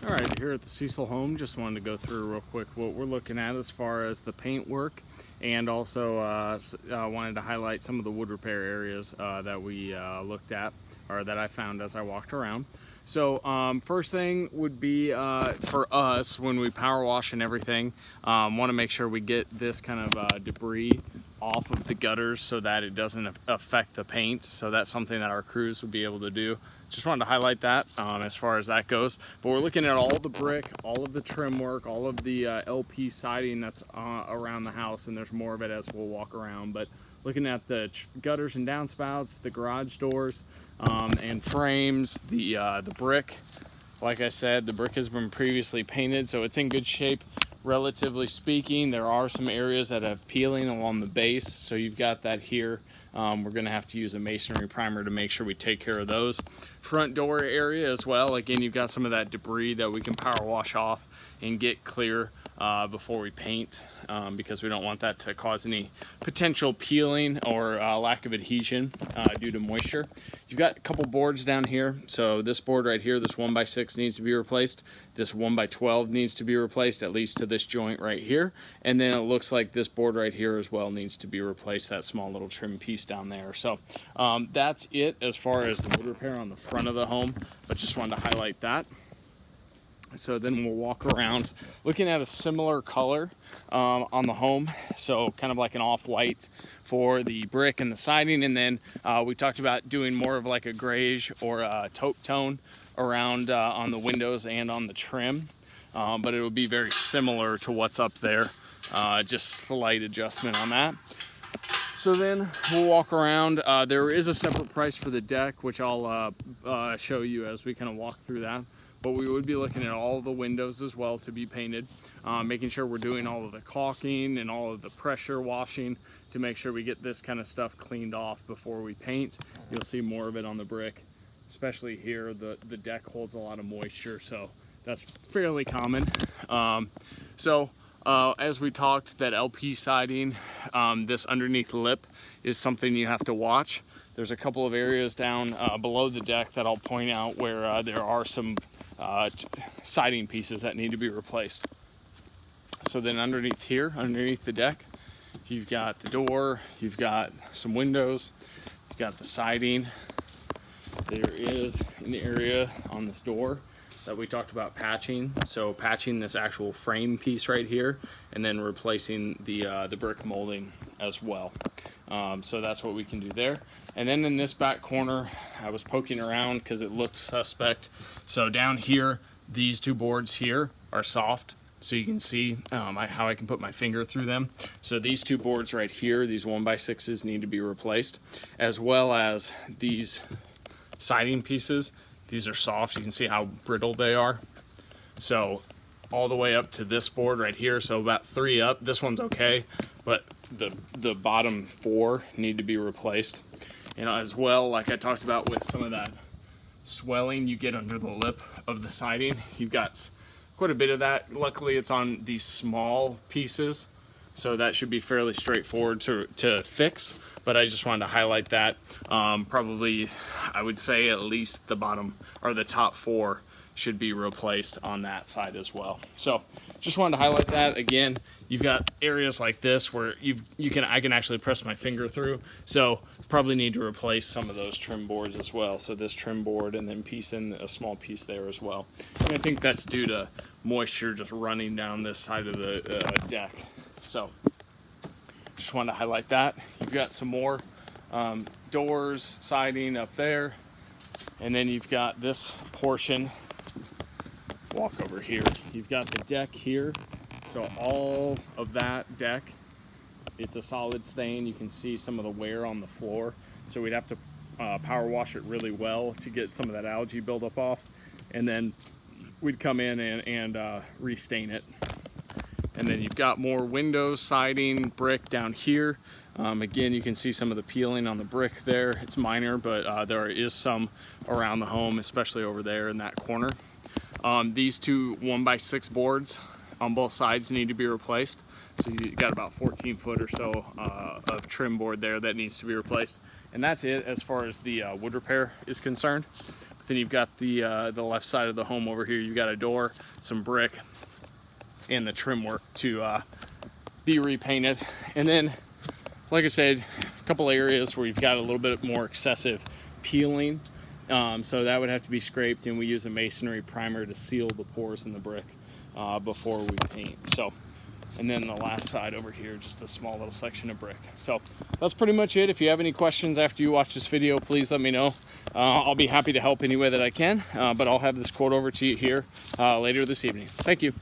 All right, here at the Cecil home, just wanted to go through real quick what we're looking at as far as the paint work, and also wanted to highlight some of the wood repair areas that we looked at, or that I found as I walked around. So first thing would be for us, when we power wash and everything, want to make sure we get this kind of debris off of the gutters so that it doesn't affect the paint. So that's something that our crews would be able to do. Just wanted to highlight that as far as that goes. But we're looking at all the brick, all of the trim work, all of the LP siding that's around the house, and there's more of it as we'll walk around. But looking at the gutters and downspouts, the garage doors and frames, the brick. Like I said, the brick has been previously painted, so it's in good shape. Relatively speaking, there are some areas that have peeling along the base, so you've got that here. We're going to have to use a masonry primer to make sure we take care of those. Front door area as well, again, you've got some of that debris that we can power wash off and get clear before we paint, because we don't want that to cause any potential peeling or lack of adhesion due to moisture. You've got a couple boards down here. So this board right here, this 1x6 needs to be replaced. This 1x12 needs to be replaced, at least to this joint right here. And then it looks like this board right here as well needs to be replaced, that small little trim piece down there. So that's it as far as the wood repair on the front of the home, but just wanted to highlight that. So then we'll walk around looking at a similar color on the home, so kind of like an off-white for the brick and the siding. And then we talked about doing more of like a grayish or a taupe tone around on the windows and on the trim, but it will be very similar to what's up there, just slight adjustment on that. So then we'll walk around. There is a separate price for the deck, which I'll show you as we kind of walk through that. But we would be looking at all the windows as well to be painted, making sure we're doing all of the caulking and all of the pressure washing to make sure we get this kind of stuff cleaned off before we paint. You'll see more of it on the brick, especially here. The deck holds a lot of moisture, so that's fairly common. As we talked, that LP siding, this underneath lip is something you have to watch. There's a couple of areas down below the deck that I'll point out where there are some siding pieces that need to be replaced. So then underneath here, underneath the deck, you've got the door, you've got some windows, you've got the siding. There is an area on this door that we talked about patching. So patching this actual frame piece right here, and then replacing the brick molding as well. So that's what we can do there. And then in this back corner, I was poking around because it looked suspect. So down here, these two boards here are soft. So you can see how I can put my finger through them. So these two boards right here, these 1x6s need to be replaced, as well as these siding pieces. These are soft. You can see how brittle they are. So all the way up to this board right here, so about 3 up. This one's okay, but the bottom 4 need to be replaced. And as well, like I talked about with some of that swelling you get under the lip of the siding, you've got quite a bit of that. Luckily, it's on these small pieces, so that should be fairly straightforward to fix. But I just wanted to highlight that. Probably, I would say at least the bottom or the top 4 should be replaced on that side as well. So just wanted to highlight that. Again, you've got areas like this where I can actually press my finger through. So probably need to replace some of those trim boards as well. So this trim board, and then piece in a small piece there as well. And I think that's due to moisture just running down this side of the deck. So just wanted to highlight that. You've got some more doors, siding up there, and then you've got this portion. Walk over here. You've got the deck here. So all of that deck, it's a solid stain. You can see some of the wear on the floor. So we'd have to power wash it really well to get some of that algae buildup off, and then we'd come in and restain it. And then you've got more windows, siding, brick down here. Again, you can see some of the peeling on the brick there. It's minor, but there is some around the home, especially over there in that corner. These two 1x6 boards on both sides need to be replaced. So you got about 14 foot or so of trim board there that needs to be replaced. And that's it as far as the wood repair is concerned. Then you've got the left side of the home over here. You've got a door, some brick, and the trim work to be repainted. And then, like I said, a couple areas where you've got a little bit more excessive peeling. So that would have to be scraped, and we use a masonry primer to seal the pores in the brick before we paint. So, and then the last side over here, just a small little section of brick. So that's pretty much it. If you have any questions after you watch this video, please let me know. I'll be happy to help any way that I can, but I'll have this quote over to you here later this evening. Thank you.